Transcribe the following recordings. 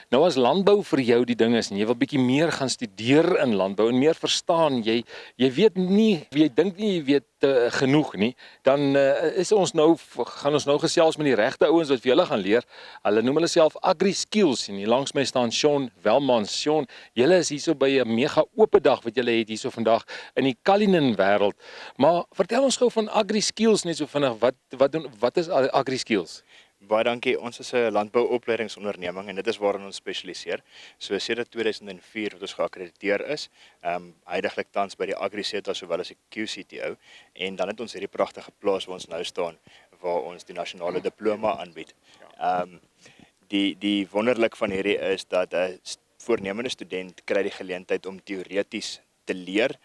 Nou as landbou vir jou die ding is en jy wil bietjie meer gaan studeer in landbou en meer verstaan, jy weet nie, jy dink nie jy weet genoeg nie, dan gaan ons nou gesels met die regte ouens wat vir julle gaan leer. Hulle noem hulle self Agri Skills en hier langs my staan Shaun Welmans. Shaun, julle is hierso by 'n mega oop dag wat julle het hierso vandag in die Cullinan wêreld. Maar vertel ons gou van Agri Skills net so vinnig, wat is Agri Skills? Baie dankie. Ons is 'n landbouopleidingsonderneming en dit is waarin ons spesialiseer. So sedert 2004 wat ons geakkrediteer is, heidaglik tans by die AgriSeta sowel as die QCTO, en dan het ons hierdie pragtige plaas waar ons nou staan waar ons die nasionale diploma aanbied. Die wonderlik van hierdie is dat 'n voornemende student kry die geleentheid om teoreties te leer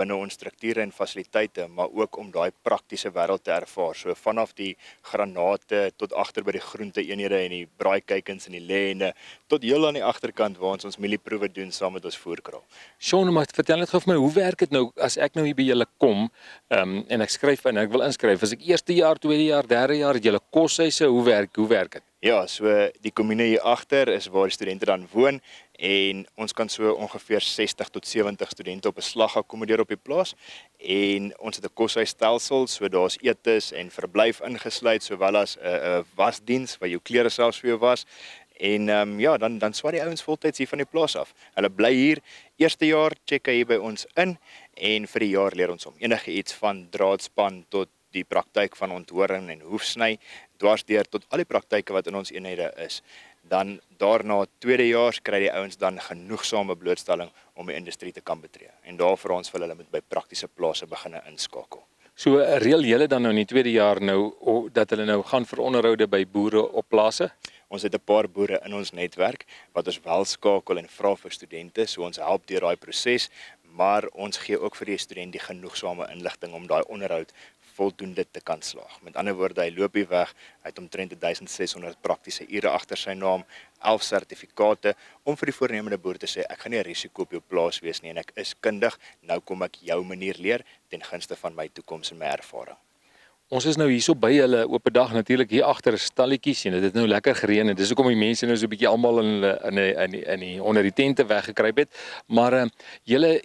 binne ons strukture en fasiliteite, maar ook om daai praktiese wêreld te ervaar. So vanaf die granate tot agter by die groente eenhede en die braaikuikens en die lêne tot heel aan die agterkant waar ons mielieproewe doen saam met ons voerkraal. Shaun, maar vertel net gou vir my, hoe werk dit nou as ek nou hier by julle kom en ek skryf in, ek wil inskryf, as ek eerste jaar, tweede jaar, derde jaar, het julle koshuise, hoe werk dit? Ja, so die kommune hier agter is waar die studente dan woon en ons kan so ongeveer 60 tot 70 studente op 'n slag akkommodeer op die plaas, en ons het 'n koshuisstelsel, so daar's etes en verblyf ingesluit, sowel as 'n wasdiens waar jou klere selfs vir jou was. En dan swaai die ouens voltyds hier van die plaas af. Hulle bly hier, eerste jaar check hy hier by ons in en vir die jaar leer ons om enige iets van draadspan tot die praktyk van onthoring en hoefsny, dwarsdeur tot al die praktyke wat in ons eenhede is. Dan daarna tweede jaar kry die ouens dan genoegsame blootstelling om die industrie te kan betree. En daarvoor ons wil hulle met by praktiese plase begine inskakel. So reël julle dan nou in die tweede jaar nou dat hulle nou gaan vir onderhoude by boere op plase? Ons het 'n paar boere in ons netwerk wat ons wel skakel en vra vir studente, so ons help deur daai proses, maar ons gee ook vir die student die genoegsame inligting om daai onderhoud voldoende te kan slaag. Met ander woorde, hy loop hier weg, hy het omtrent 1600 praktiese ure agter sy naam, 11 sertifikate, om vir die voornemende boer te sê, ek gaan nie 'n risiko op jou plaas wees nie en ek is kundig, nou kom ek jou manier leer ten gunste van my toekoms en my ervaring. Ons is nou hierso by hulle oop dag, natuurlik hier agter is stalletjies en dit het nou lekker gereën en dis hoekom die mense nou so 'n bietjie almal in onder die tente weggekruip het. Maar julle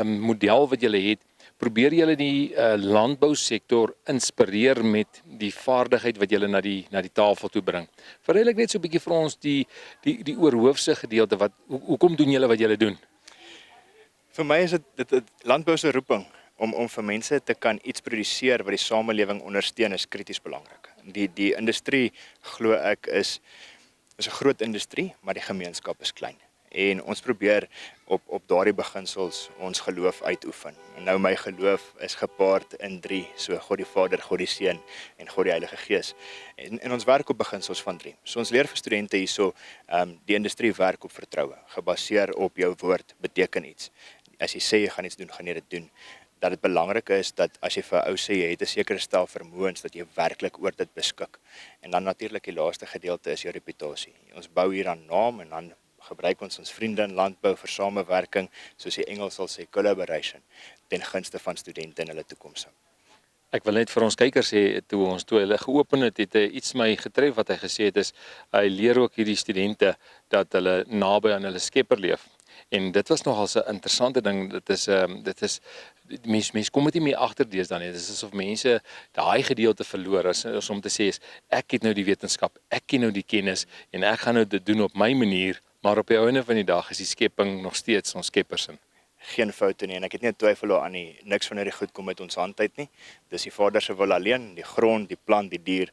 model wat julle het, probeer julle die landbousektor inspireer met die vaardigheid wat julle na die tafel toe bring. Verduidelik net so 'n bietjie vir ons die oorhoofse gedeelte, hoekom doen julle wat julle doen? Vir my is dit landbou se roeping om vir mense te kan iets produseer wat die samelewing ondersteun is krities belangrik. Die industrie, glo ek, is 'n groot industrie, maar die gemeenskap is klein. En ons probeer op daardie beginsels ons geloof uitoefen. En nou my geloof is gepaard in 3, so God die Vader, God die Seun en God die Heilige Gees. En ons werk op beginsels van 3. So ons leer vir studente hierso, die industrie werk op vertroue, gebaseer op jou woord beteken iets. As jy sê jy gaan iets doen, gaan jy dit doen. Dat dit belangrik is dat as jy vir 'n ou sê jy het 'n sekere stel vermoëns, dat jy werklik oor dit beskik. En dan natuurlik die laaste gedeelte is jou reputasie. Ons bou hier aan naam en dan gebruik ons vriende in landbou vir samewerking, soos die Engels sal sê collaboration, ten gunste van studente in hulle toekoms. Ek wil net vir ons kykers sê, toe hulle geopen het iets my getref wat hy gesê het is, hy leer ook hierdie studente dat hulle naby aan hulle Skepper leef. En dit was nogal 'n interessante ding. Dit is mense kom dit nie meer agter deesdae nie. Dit is asof mense daai gedeelte verloor is om te sê ek het nou die wetenskap, ek ken nou die kennis en ek gaan nou dit doen op my manier, maar op die einde van die dag is die skepping nog steeds ons Skepper se. Geen foute nie en ek het nie 'n twyfel daaraan nie. Niks van hierdie goed kom uit ons hand uit nie. Dis die Vader se wil alleen, die grond, die plant, die dier.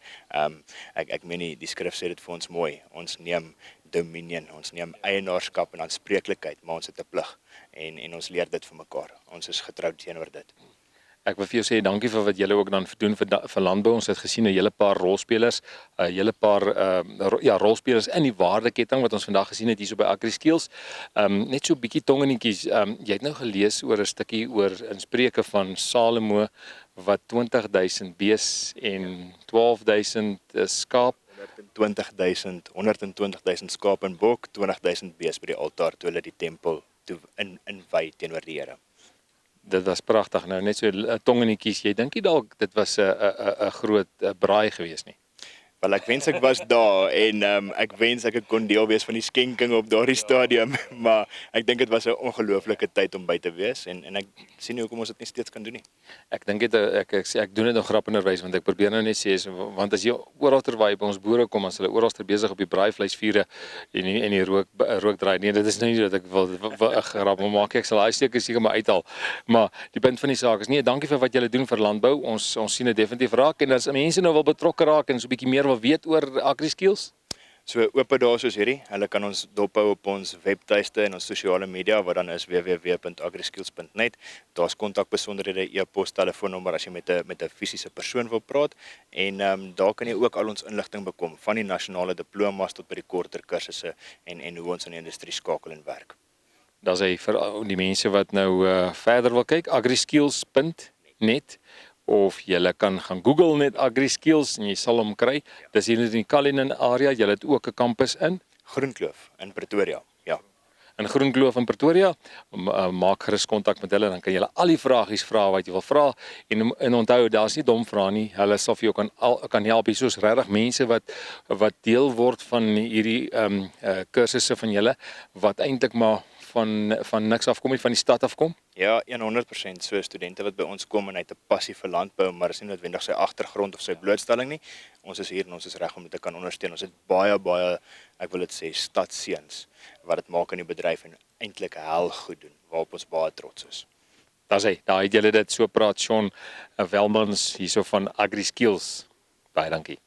Ek meen die skrif sê dit vir ons mooi. Ons neem dominion, ons neem eienaarskap en aanspreeklikheid, maar ons het 'n plig en ons leer dit vir mekaar. Ons is getrou teenoor dit. Ek wil vir jou sê dankie vir wat julle ook dan doen vir landbou. Ons het gesien 'n hele paar rolspelers, 'n hele paar rolspelers in die waardeketting wat ons vandag gesien het hierso by Agri Skills. Net so 'n bietjie tongenetjies. Jy het nou gelees oor 'n stukkie oor in Spreuke van Salomo wat 20.000 bees en 12.000 skaap, 120.000 skaap en bok, 20.000 bees by die altaar toe hulle die tempel toe inwy teenoor die Here. Dit was pragtig. Nou net so tongenetjies. Jy dink nie dalk dit was 'n groot braai gewees nie. Wel ek wens ek was daar en ek wens ek kon deel wees van die skenking op daardie stadium, maar ek dink dit was 'n ongelooflike tyd om by te wees en ek sien nie hoekom ons dit nie steeds kan doen nie. Ek dink dit ek doen dit nog grappenderwys want ek probeer nou net sê want as jy oral terwyl by ons boere kom as hulle oral besig op die braaivleisvuure en die rook draai. Nee, dit is nou nie dat ek wil 'n grap maak. Ek sal daai steek seker maar uithaal. Maar die punt van die saak is nee, dankie vir wat julle doen vir landbou. Ons sien dit definitief raak en as mense nou wil betrokke raak en so 'n bietjie meer wil weet oor AgriSkills. So oop dae soos hierdie, hulle kan ons dophou op ons webtuiste en ons sosiale media wat dan is www.agriskills.net. Daar's kontakbesonderhede, e-pos, telefoonnommer as jy met 'n fisiese persoon wil praat en daar kan jy ook al ons inligting bekom van die nasionale diplomas tot by die korter kursusse en hoe ons in die industrie skakel en werk. Daar's hy vir die mense wat nou verder wil kyk, agriskills.net of jy kan gaan Google net AgriSkills en jy sal hom kry. Dis hier in die Cullinan area, jy het ook 'n kampus in Groenkloof in Pretoria. Ja. In Groenkloof in Pretoria. Maak gerus kontak met hulle, dan kan jy al die vragies vra wat jy wil vra en onthou, daar's nie dom vrae nie. Hulle sal vir jou kan help. Hier soos regtig mense wat deel word van hierdie kursusse van julle wat eintlik maar van niks afkom nie, van die stad afkom. Ja, 100%. So studente wat by ons kom en hy het 'n passie vir landbou, maar is nie noodwendig sy agtergrond of sy blootstelling nie. Ons is hier en ons is reg om dit te kan ondersteun. Ons het baie, ek wil dit sê, stadseuns wat dit maak in die bedryf en eintlik hel goed doen, waarop ons baie trots is. Daar's hy. Daar het julle dit so praat Shaun Welmans hierso van AgriSkills. Baie dankie.